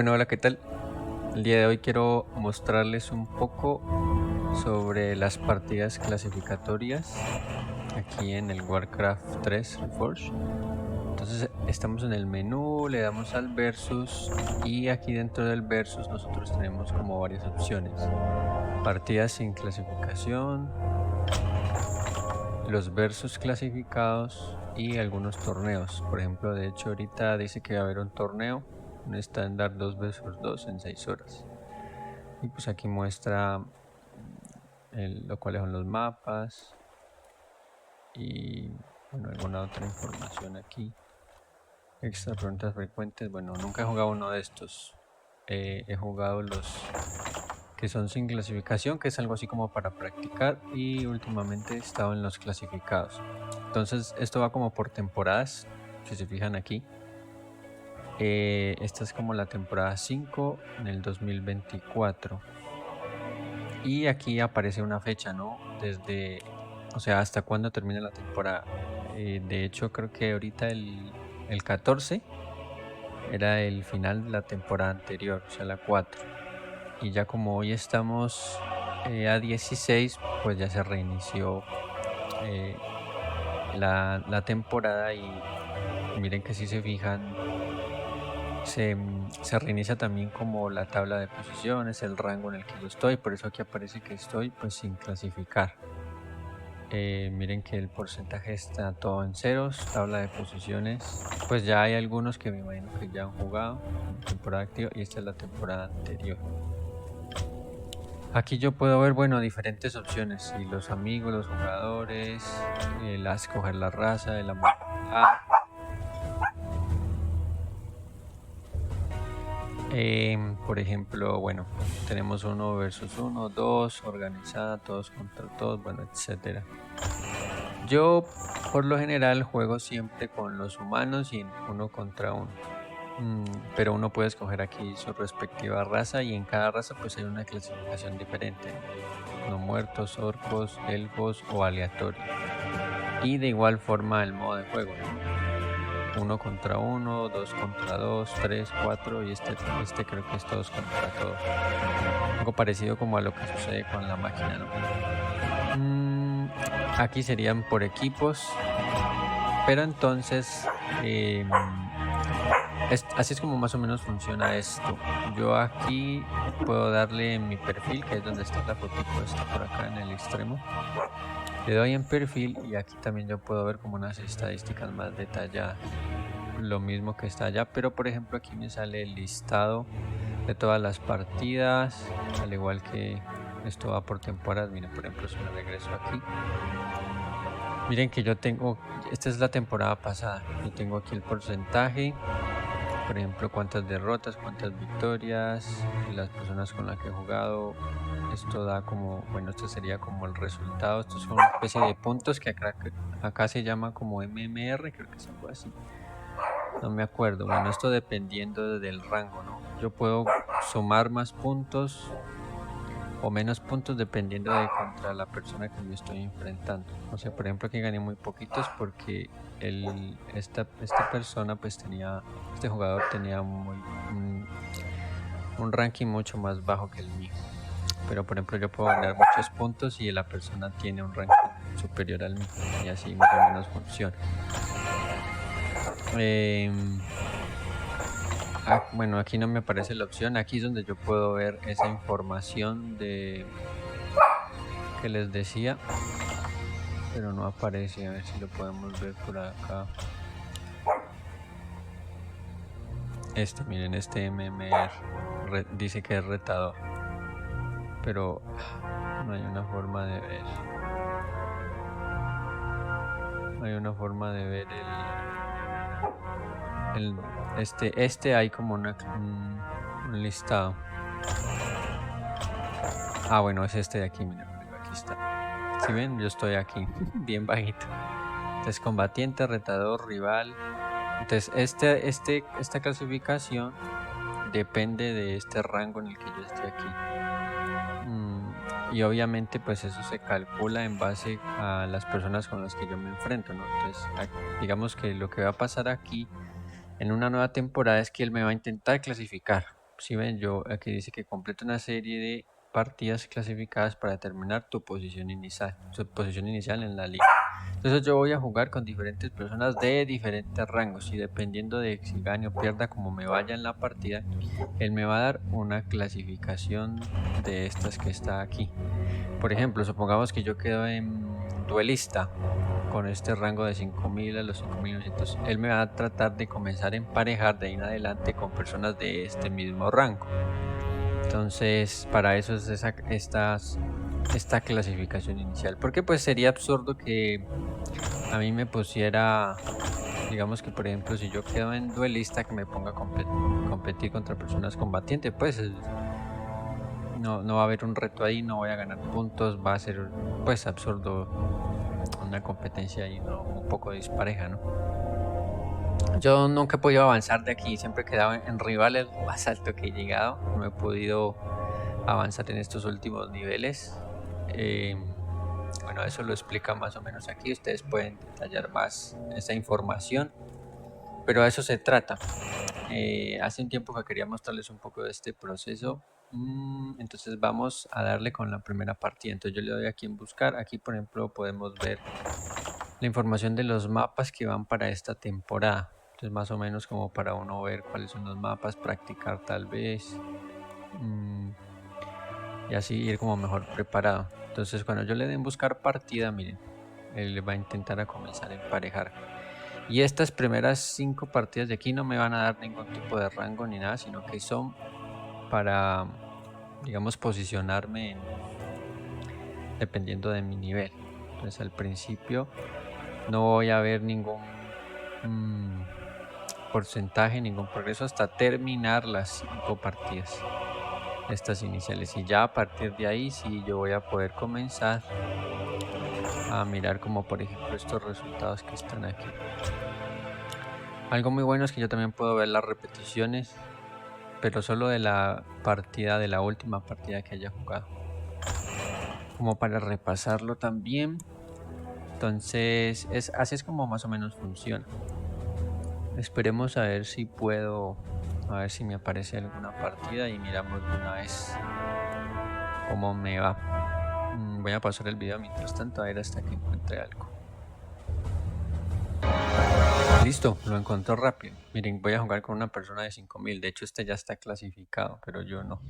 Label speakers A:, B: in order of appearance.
A: Bueno, hola, ¿qué tal? El día de hoy quiero mostrarles un poco sobre las partidas clasificatorias aquí en el Warcraft 3 Reforged. Entonces estamos en el menú, le damos al versus y aquí dentro del versus nosotros tenemos como varias opciones. Partidas sin clasificación, los versus clasificados y algunos torneos. Por ejemplo, de hecho ahorita dice que va a haber un torneo, un estándar 2 vs 2 en 6 horas. Y pues aquí muestra lo cuales son los mapas y bueno, alguna otra información aquí. Extra preguntas frecuentes. Bueno, nunca he jugado uno de estos. He jugado los que son sin clasificación, que es algo así como para practicar, y últimamente he estado en los clasificados. Entonces esto va como por temporadas, si se fijan aquí. Esta es como la temporada 5 en el 2024. Y aquí aparece una fecha, ¿no? O sea, hasta cuándo termina la temporada. De hecho, creo que ahorita el 14 era el final de la temporada anterior, o sea, la 4. Y ya como hoy estamos a 16, pues ya se reinició eh, la temporada y miren que si se fijan, se reinicia también como la tabla de posiciones, el rango en el que yo estoy, por eso aquí aparece que estoy pues sin clasificar. Miren que el porcentaje está todo en ceros, tabla de posiciones. Pues ya hay algunos que me imagino que ya han jugado en temporada activa y esta es la temporada anterior. Aquí yo puedo ver, bueno, diferentes opciones. Y los amigos, los jugadores, escoger la raza, el amor. Por ejemplo, bueno, tenemos 1 versus 1, 2, organizada, todos contra todos, bueno, etcétera. Yo por lo general juego siempre con los humanos y en 1 contra 1. Pero uno puede escoger aquí su respectiva raza y en cada raza pues hay una clasificación diferente, ¿no? No muertos, orcos, elfos o aleatorio. Y de igual forma el modo de juego, ¿no? 1 contra 1, 2 contra 2, 3, 4 y este creo que es todos contra todos. Algo parecido como a lo que sucede con la máquina, ¿no? Aquí serían por equipos, pero entonces así es como más o menos funciona esto. Yo aquí puedo darle en mi perfil, que es donde está la fotito, está por acá en el extremo. Le doy en perfil y aquí también yo puedo ver como unas estadísticas más detalladas. Lo mismo que está allá, pero por ejemplo aquí me sale el listado de todas las partidas, al igual que esto va por temporadas. Miren, por ejemplo, si me regreso aquí, miren que yo tengo, esta es la temporada pasada, yo tengo aquí el porcentaje, por ejemplo, cuántas derrotas, cuántas victorias, y las personas con las que he jugado. Esto da como, bueno, esto sería como el resultado. Estos son una especie de puntos que acá se llama como MMR, creo que es algo así. No me acuerdo. Bueno, esto dependiendo del rango, ¿no? Yo puedo sumar más puntos o menos puntos dependiendo de contra la persona que me estoy enfrentando. O sea, por ejemplo, aquí gané muy poquitos porque esta persona pues tenía, este jugador tenía un ranking mucho más bajo que el mío. Pero por ejemplo yo puedo ganar muchos puntos y la persona tiene un ranking superior al mío y así más o menos funciona. Bueno, aquí no me aparece la opción, aquí es donde yo puedo ver esa información de que les decía, pero no aparece. A ver si lo podemos ver por acá. Miren, este MMR dice que es retador, pero no hay una forma de ver. No hay una forma de ver hay como un listado. Bueno, es este de aquí, miren, aquí está. Si ven, yo estoy aquí, bien bajito. Entonces, combatiente, retador, rival. Entonces, esta clasificación depende de este rango en el que yo estoy aquí. Y obviamente, pues eso se calcula en base a las personas con las que yo me enfrento, ¿no? Entonces, digamos que lo que va a pasar aquí en una nueva temporada es que él me va a intentar clasificar, si ven, yo aquí dice que completa una serie de partidas clasificadas para determinar tu posición inicial en la liga. Entonces yo voy a jugar con diferentes personas de diferentes rangos y dependiendo de si gane o pierda como me vaya en la partida, él me va a dar una clasificación de estas que está aquí. Por ejemplo, supongamos que yo quedo en duelista con este rango de 5000 a los 5900. Él me va a tratar de comenzar a emparejar de ahí en adelante con personas de este mismo rango. Entonces, para eso es esta clasificación inicial. Porque pues sería absurdo que a mí me pusiera, digamos que por ejemplo, si yo quedo en duelista, que me ponga a competir contra personas combatientes, pues no va a haber un reto ahí, no voy a ganar puntos, va a ser pues absurdo una competencia ahí, ¿no? Un poco dispareja, ¿no? Yo nunca he podido avanzar de aquí, siempre he quedado en rivales más alto que he llegado, no he podido avanzar en estos últimos niveles. Bueno, eso lo explica más o menos aquí, ustedes pueden detallar más esa información, pero a eso se trata. Hace un tiempo que quería mostrarles un poco de este proceso, entonces vamos a darle con la primera partida. Entonces yo le doy aquí en buscar, aquí por ejemplo podemos ver la información de los mapas que van para esta temporada. Entonces más o menos como para uno ver cuáles son los mapas, practicar tal vez, y así ir como mejor preparado. Entonces cuando yo le dé en buscar partida, miren, él va a intentar a comenzar a emparejar. Y estas primeras 5 partidas de aquí no me van a dar ningún tipo de rango ni nada, sino que son para, digamos, posicionarme dependiendo de mi nivel. Entonces al principio no voy a ver ningún porcentaje, ningún progreso hasta terminar las 5 partidas, estas iniciales. Y ya a partir de ahí sí yo voy a poder comenzar a mirar como por ejemplo estos resultados que están aquí. Algo muy bueno es que yo también puedo ver las repeticiones, pero solo de la partida, de la última partida que haya jugado, como para repasarlo también. Entonces así es como más o menos funciona. Esperemos a ver si puedo, a ver si me aparece alguna partida y miramos de una vez cómo me va. Voy a pasar el video mientras tanto a ver hasta que encuentre algo. Listo, lo encontró rápido. Miren, voy a jugar con una persona de 5000. De hecho, este ya está clasificado, pero yo no.